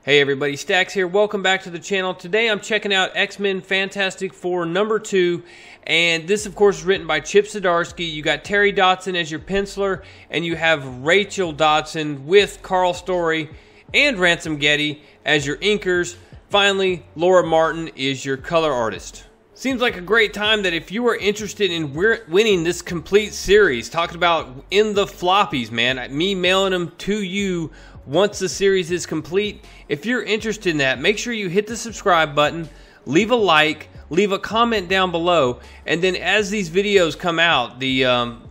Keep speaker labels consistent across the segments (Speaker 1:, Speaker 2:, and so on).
Speaker 1: Hey everybody, Stacks here. Welcome back to the channel. Today I'm checking out X-Men Fantastic Four #2, and this of course is written by Chip Zdarsky. You got Terry Dodson as your penciler, and you have Rachel Dodson with Carl Story and Ransom Getty as your inkers. Finally, Laura Martin is your color artist. Seems like a great time that if you are interested in winning this complete series, talking about in the floppies, man, me mailing them to you once the series is complete. If you're interested in that, make sure you hit the subscribe button, leave a like, leave a comment down below, and then as these videos come out,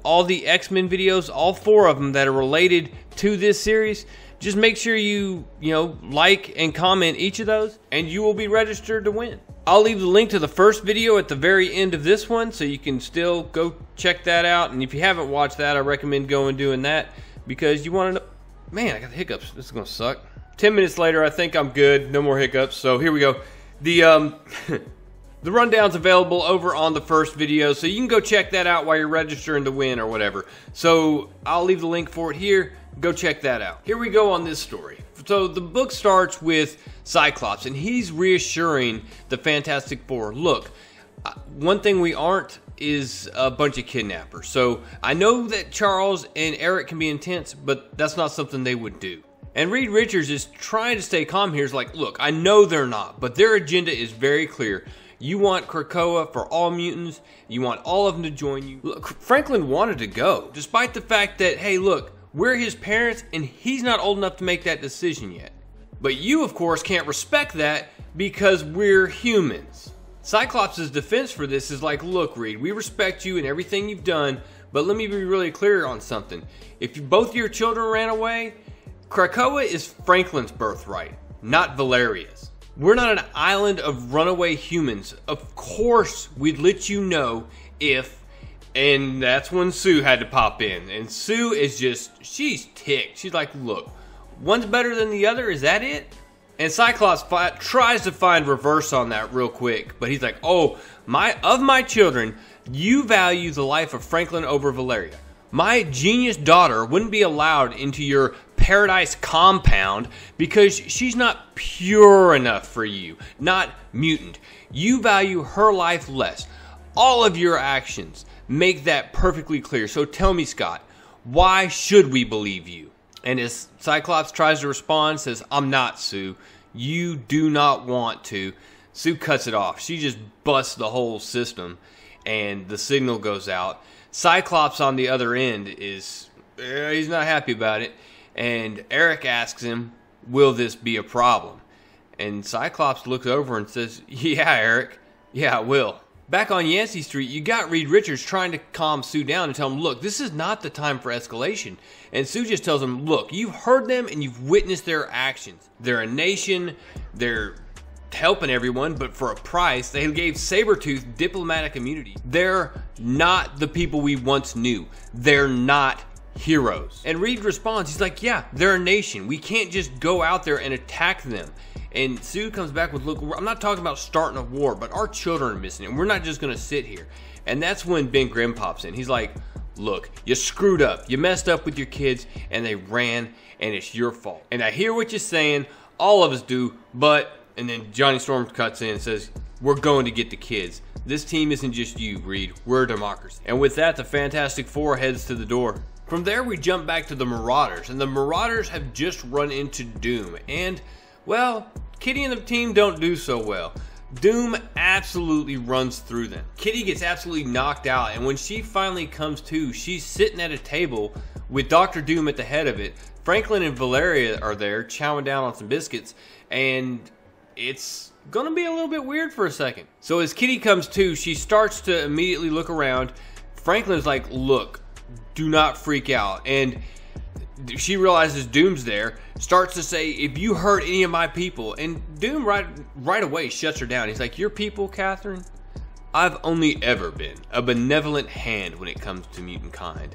Speaker 1: all the X-Men videos, all 4 of them that are related to this series, just make sure you like and comment each of those, and you will be registered to win. I'll leave the link to the first video at the very end of this one, so you can still go check that out. And if you haven't watched that, I recommend going and doing that, because you want to know. Man, I got the hiccups. This is going to suck. 10 minutes later, I think I'm good. No more hiccups. So here we go. The rundown's available over on the first video, so you can go check that out while you're registering to win or whatever. So I'll leave the link for it here. Go check that out. Here we go on this story. So the book starts with Cyclops, and he's reassuring the Fantastic Four. Look, one thing we aren't is a bunch of kidnappers. So I know that Charles and Eric can be intense, but that's not something they would do. And Reed Richards is trying to stay calm here. He's like, look, I know they're not, but their agenda is very clear. You want Krakoa for all mutants. You want all of them to join you. Look, Franklin wanted to go, despite the fact that, hey, look, we're his parents and he's not old enough to make that decision yet. But you, of course, can't respect that because we're humans. Cyclops' defense for this is like, look, Reed, we respect you and everything you've done, but let me be really clear on something. If both your children ran away, Krakoa is Franklin's birthright, not Valeria's. We're not an island of runaway humans. Of course, we'd let you know if, and that's when Sue had to pop in. And Sue is just, she's ticked. She's like, look, one's better than the other, is that it? And Cyclops tries to find reverse on that real quick, but he's like, oh, of my children, you value the life of Franklin over Valeria. My genius daughter wouldn't be allowed into your paradise compound because she's not pure enough for you, not mutant. You value her life less. All of your actions make that perfectly clear. So tell me, Scott, why should we believe you? And as Cyclops tries to respond, says, I'm not, Sue. You do not want to. Sue cuts it off. She just busts the whole system, and the signal goes out. Cyclops on the other end is, he's not happy about it. And Eric asks him, will this be a problem? And Cyclops looks over and says, yeah, Eric. Yeah, it will. Back on Yancey Street, you got Reed Richards trying to calm Sue down and tell him, look, this is not the time for escalation. And Sue just tells him, look, you've heard them and you've witnessed their actions. They're a nation, they're helping everyone, but for a price. They gave Sabretooth diplomatic immunity. They're not the people we once knew. They're not heroes. And Reed responds, he's like, yeah, they're a nation. We can't just go out there and attack them. And Sue comes back with, look, I'm not talking about starting a war, but our children are missing, and we're not just going to sit here. And that's when Ben Grimm pops in. He's like, look, you screwed up. You messed up with your kids, and they ran, and it's your fault. And I hear what you're saying. All of us do, but... And then Johnny Storm cuts in and says, we're going to get the kids. This team isn't just you, Reed. We're a democracy. And with that, the Fantastic Four heads to the door. From there, we jump back to the Marauders, and the Marauders have just run into Doom. And, well, Kitty and the team don't do so well. Doom absolutely runs through them. Kitty gets absolutely knocked out, and when she finally comes to, she's sitting at a table with Dr. Doom at the head of it. Franklin and Valeria are there, chowing down on some biscuits, and it's gonna be a little bit weird for a second. So as Kitty comes to, she starts to immediately look around. Franklin's like, look, do not freak out. And she realizes Doom's there, starts to say, if you hurt any of my people, and Doom right away shuts her down. He's like, your people, Catherine? I've only ever been a benevolent hand when it comes to mutant kind.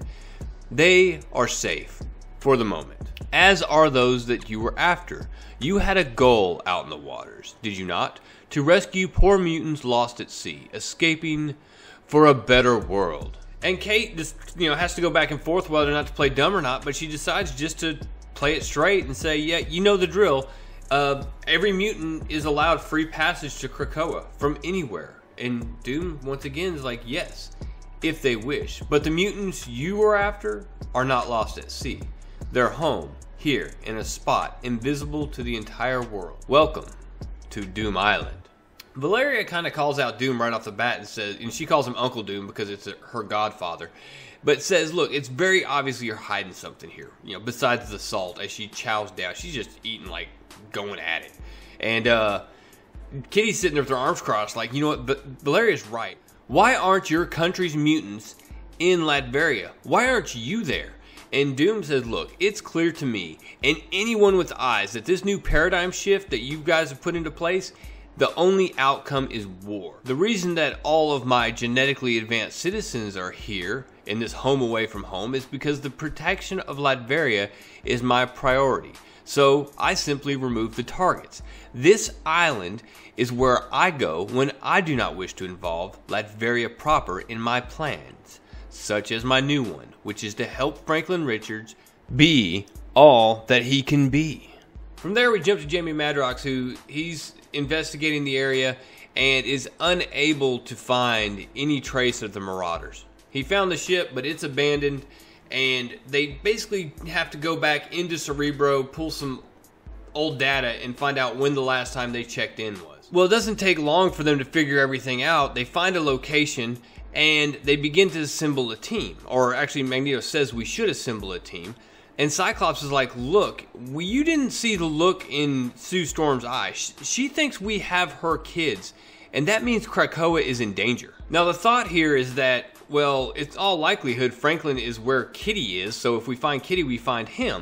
Speaker 1: They are safe for the moment, as are those that you were after. You had a goal out in the waters, did you not? To rescue poor mutants lost at sea, escaping for a better world. And Kate just, has to go back and forth whether or not to play dumb or not, but she decides just to play it straight and say, yeah, you know the drill. every mutant is allowed free passage to Krakoa from anywhere. And Doom, once again, is like, yes, if they wish. But the mutants you are after are not lost at sea. They're home, here, in a spot invisible to the entire world. Welcome to Doom Island. Valeria kind of calls out Doom right off the bat and says, and she calls him Uncle Doom because it's her godfather, but says, look, it's very obvious you're hiding something here, you know, besides the salt. As she chows down, she's just eating, like, going at it. And Kitty's sitting there with her arms crossed like, you know what, but Valeria's right. Why aren't your country's mutants in Latveria? Why aren't you there? And Doom says, look, it's clear to me and anyone with eyes that this new paradigm shift that you guys have put into place, the only outcome is war. The reason that all of my genetically advanced citizens are here in this home away from home is because the protection of Latveria is my priority. So I simply remove the targets. This island is where I go when I do not wish to involve Latveria proper in my plans, such as my new one, which is to help Franklin Richards be all that he can be. From there we jump to Jamie Madrox, who he's investigating the area and is unable to find any trace of the Marauders. He found the ship, but it's abandoned, and they basically have to go back into Cerebro, pull some old data, and find out when the last time they checked in was. Well, it doesn't take long for them to figure everything out. They find a location, and they begin to assemble a team. Or actually, Magneto says we should assemble a team. And Cyclops is like, look, you didn't see the look in Sue Storm's eyes. She thinks we have her kids, and that means Krakoa is in danger. Now, the thought here is that, well, it's all likelihood Franklin is where Kitty is, so if we find Kitty, we find him.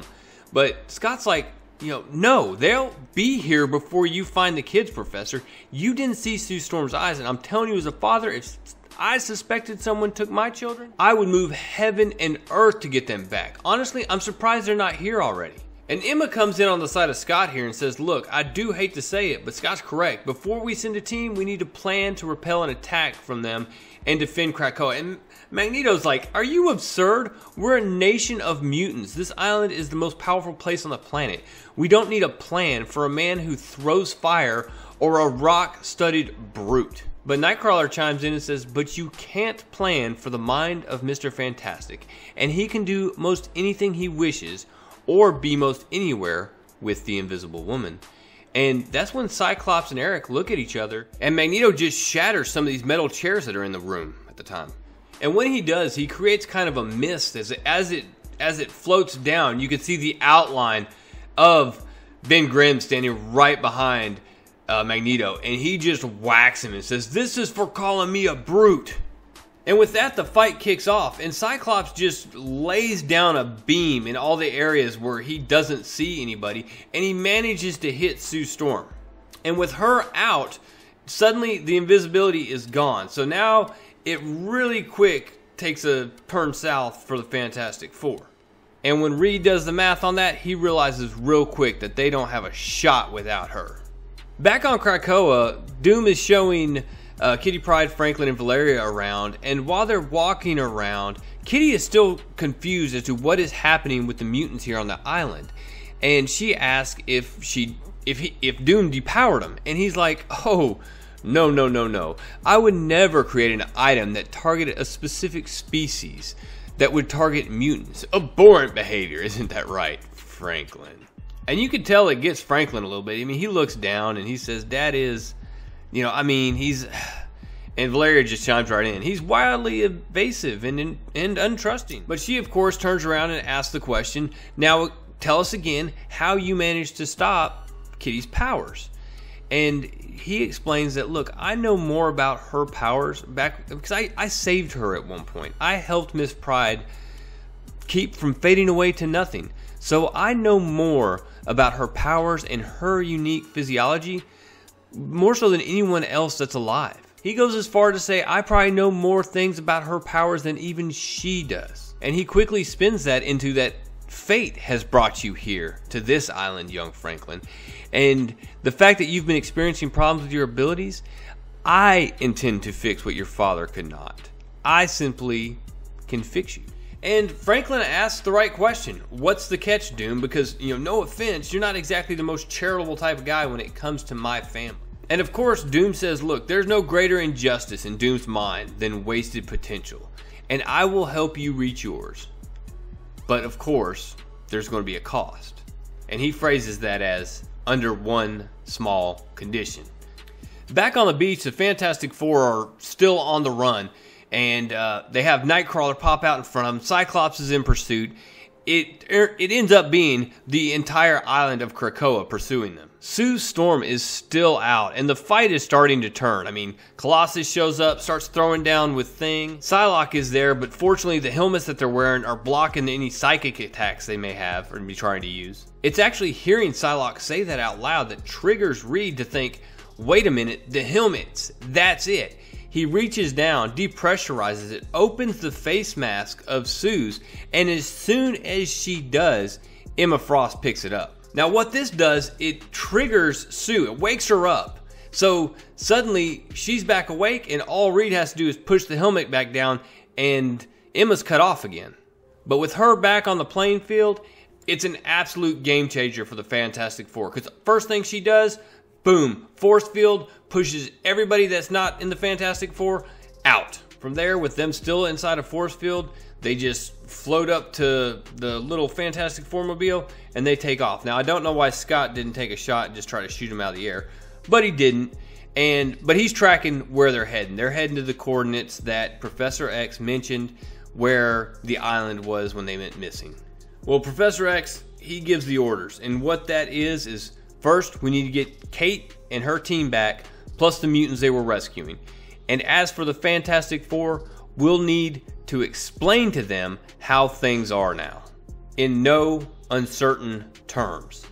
Speaker 1: But Scott's like, you know, no, they'll be here before you find the kids, Professor. You didn't see Sue Storm's eyes, and I'm telling you as a father, if I suspected someone took my children, I would move heaven and earth to get them back. Honestly, I'm surprised they're not here already. And Emma comes in on the side of Scott here and says, look, I do hate to say it, but Scott's correct. Before we send a team, we need to plan to repel an attack from them and defend Krakoa. And Magneto's like, are you absurd? We're a nation of mutants. This island is the most powerful place on the planet. We don't need a plan for a man who throws fire or a rock-studded brute. But Nightcrawler chimes in and says, but you can't plan for the mind of Mr. Fantastic, and he can do most anything he wishes or be most anywhere with the Invisible Woman. And that's when Cyclops and Eric look at each other, and Magneto just shatters some of these metal chairs that are in the room at the time. And when he does, he creates kind of a mist as it floats down. You can see the outline of Ben Grimm standing right behind Magneto, and he just whacks him and says, this is for calling me a brute. And with that, the fight kicks off, and Cyclops just lays down a beam in all the areas where he doesn't see anybody, and he manages to hit Sue Storm. And with her out, suddenly the invisibility is gone. So now it really quick takes a turn south for the Fantastic Four. And when Reed does the math on that, he realizes real quick that they don't have a shot without her. Back on Krakoa, Doom is showing Kitty Pryde, Franklin, and Valeria around, and while they're walking around, Kitty is still confused as to what is happening with the mutants here on the island. And she asks if Doom depowered them, and he's like, oh, no. I would never create an item that targeted a specific species that would target mutants. Abhorrent behavior, isn't that right, Franklin? And you can tell it gets Franklin a little bit. I mean, he looks down and he says, Dad is, you know, I mean, he's, and Valeria just chimes right in. He's wildly evasive and untrusting. But she, of course, turns around and asks the question, now tell us again how you managed to stop Kitty's powers. And he explains that, look, I know more about her powers back, because I saved her at one point. I helped Miss Pryde keep from fading away to nothing. So I know more about her powers and her unique physiology, more so than anyone else that's alive. He goes as far to say, I probably know more things about her powers than even she does. And he quickly spins that into that fate has brought you here to this island, young Franklin. And the fact that you've been experiencing problems with your abilities, I intend to fix what your father could not. I simply can fix you. And Franklin asks the right question. What's the catch, Doom? Because, no offense, you're not exactly the most charitable type of guy when it comes to my family. And of course, Doom says, look, there's no greater injustice in Doom's mind than wasted potential. And I will help you reach yours. But of course, there's going to be a cost. And he phrases that as under one small condition. Back on the beach, the Fantastic Four are still on the run. And they have Nightcrawler pop out in front of them. Cyclops is in pursuit. It ends up being the entire island of Krakoa pursuing them. Sue's storm is still out, and the fight is starting to turn. I mean, Colossus shows up, starts throwing down with Thing. Psylocke is there, but fortunately the helmets that they're wearing are blocking any psychic attacks they may have or be trying to use. It's actually hearing Psylocke say that out loud that triggers Reed to think, wait a minute, the helmets, that's it. He reaches down, depressurizes it, opens the face mask of Sue's, and as soon as she does, Emma Frost picks it up. Now what this does, it triggers Sue, it wakes her up. So suddenly she's back awake and all Reed has to do is push the helmet back down and Emma's cut off again. But with her back on the playing field, it's an absolute game changer for the Fantastic Four. Because first thing she does, boom, force field, pushes everybody that's not in the Fantastic Four out. From there, with them still inside a force field, they just float up to the little Fantastic Four mobile and they take off. Now, I don't know why Scott didn't take a shot and just try to shoot him out of the air, but he didn't. But he's tracking where they're heading. They're heading to the coordinates that Professor X mentioned where the island was when they went missing. Well, Professor X, he gives the orders, and what that is first, we need to get Kate and her team back, plus the mutants they were rescuing. And as for the Fantastic Four, we'll need to explain to them how things are now, in no uncertain terms.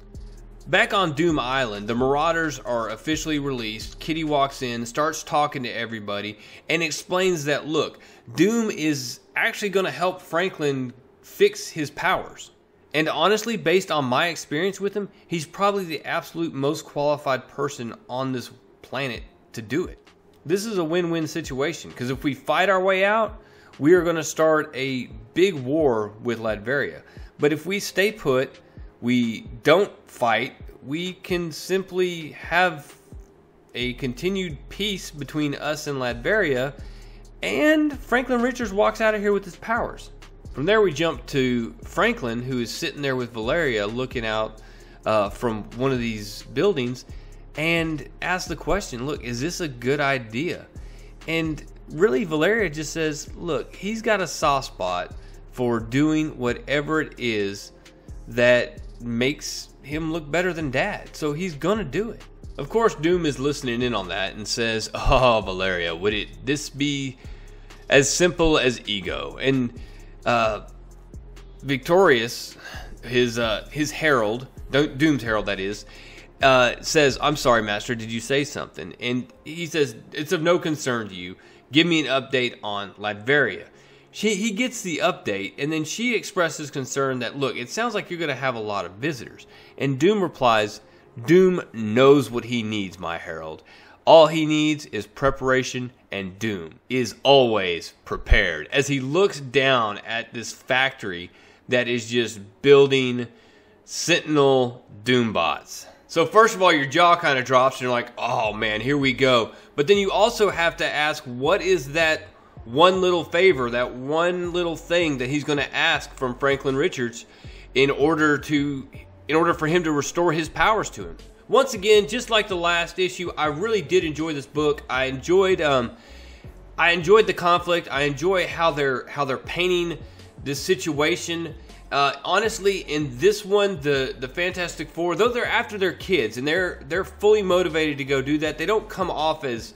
Speaker 1: Back on Doom Island, the Marauders are officially released. Kitty walks in, starts talking to everybody, and explains that, look, Doom is actually going to help Franklin fix his powers. And honestly, based on my experience with him, he's probably the absolute most qualified person on this planet to do it. This is a win-win situation, because if we fight our way out, we are going to start a big war with Latveria. But if we stay put, we don't fight, we can simply have a continued peace between us and Latveria, and Franklin Richards walks out of here with his powers. From there we jump to Franklin, who is sitting there with Valeria looking out from one of these buildings, and asks the question, look, is this a good idea? And really Valeria just says, look, he's got a soft spot for doing whatever it is that makes him look better than Dad, so he's gonna do it. Of course, Doom is listening in on that and says, oh, Valeria, would this be as simple as ego? And Victorious, his herald, Doom's herald that is, says, I'm sorry, Master, did you say something? And he says, it's of no concern to you. Give me an update on Latveria. He gets the update, and then she expresses concern that, look, it sounds like you're going to have a lot of visitors. And Doom replies, Doom knows what he needs, my herald. All he needs is preparation, and Doom is always prepared. As he looks down at this factory that is just building Sentinel Doombots. So first of all, your jaw kind of drops, and you're like, oh man, here we go. But then you also have to ask, what is that one little favor, that one little thing that he's going to ask from Franklin Richards in order for him to restore his powers to him? Once again, just like the last issue, I really did enjoy this book. I enjoyed the conflict. I enjoy how they're painting this situation. Honestly, in this one, the Fantastic Four, though they're after their kids and they're fully motivated to go do that, they don't come off as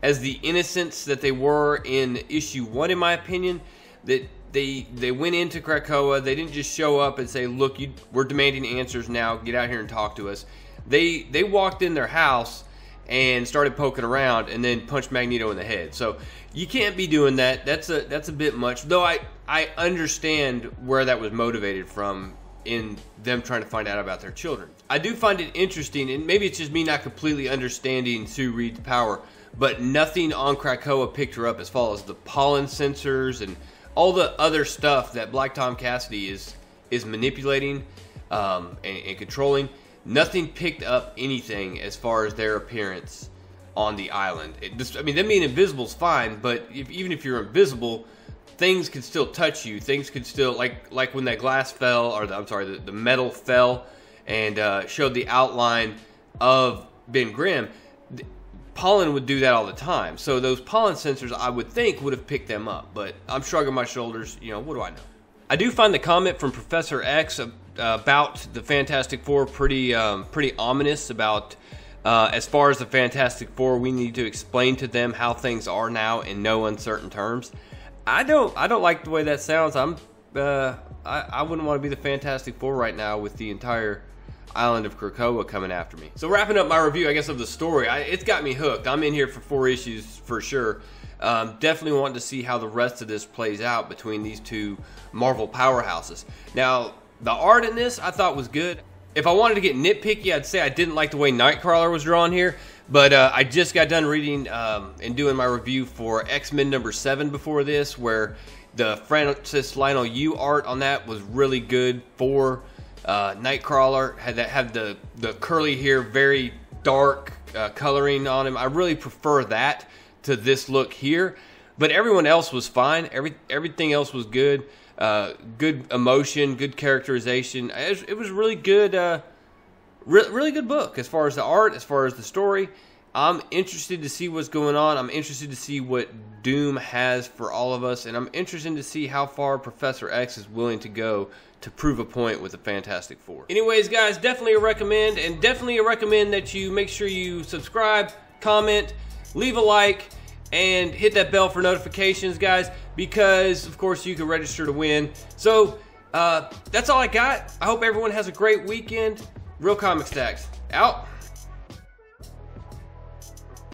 Speaker 1: the innocents that they were in issue 1, in my opinion. That they went into Krakoa. They didn't just show up and say, look, we're demanding answers now. Get out here and talk to us. They walked in their house and started poking around and then punched Magneto in the head. So you can't be doing that. That's a bit much. Though I understand where that was motivated from in them trying to find out about their children. I do find it interesting, and maybe it's just me not completely understanding Sue Reed's power, but nothing on Krakoa picked her up as far as the pollen sensors and all the other stuff that Black Tom Cassidy is manipulating and controlling. Nothing picked up anything as far as their appearance on the island. I mean, them being invisible is fine, but even if you're invisible, things can still touch you. Things can still, like when that glass fell, or the metal fell and showed the outline of Ben Grimm. Pollen would do that all the time. So those pollen sensors, I would think, would have picked them up. But I'm shrugging my shoulders. You know, what do I know? I do find the comment from Professor X about the Fantastic Four pretty ominous. About as far as the Fantastic Four, we need to explain to them how things are now in no uncertain terms. I don't like the way that sounds. I wouldn't want to be the Fantastic Four right now with the entire island of Krakoa coming after me. So wrapping up my review, I guess, of the story, it's got me hooked. I'm in here for 4 issues for sure. Definitely want to see how the rest of this plays out between these two Marvel powerhouses. Now, the art in this I thought was good. If I wanted to get nitpicky, I'd say I didn't like the way Nightcrawler was drawn here. But I just got done reading and doing my review for X-Men #7 before this, where the Francis Lionel Yu art on that was really good for Nightcrawler. Had the curly hair, very dark coloring on him. I really prefer that to this look here. But everyone else was fine. Everything else was good. Good emotion, good characterization. It was really good. Really good book as far as the art, as far as the story. I'm interested to see what's going on. I'm interested to see what Doom has for all of us, and I'm interested to see how far Professor X is willing to go to prove a point with the Fantastic Four. Anyways, guys, definitely a recommend, and definitely a recommend that you make sure you subscribe, comment, leave a like, and hit that bell for notifications, guys, because, of course, you can register to win. So, that's all I got. I hope everyone has a great weekend. Real Comic Stacks, out.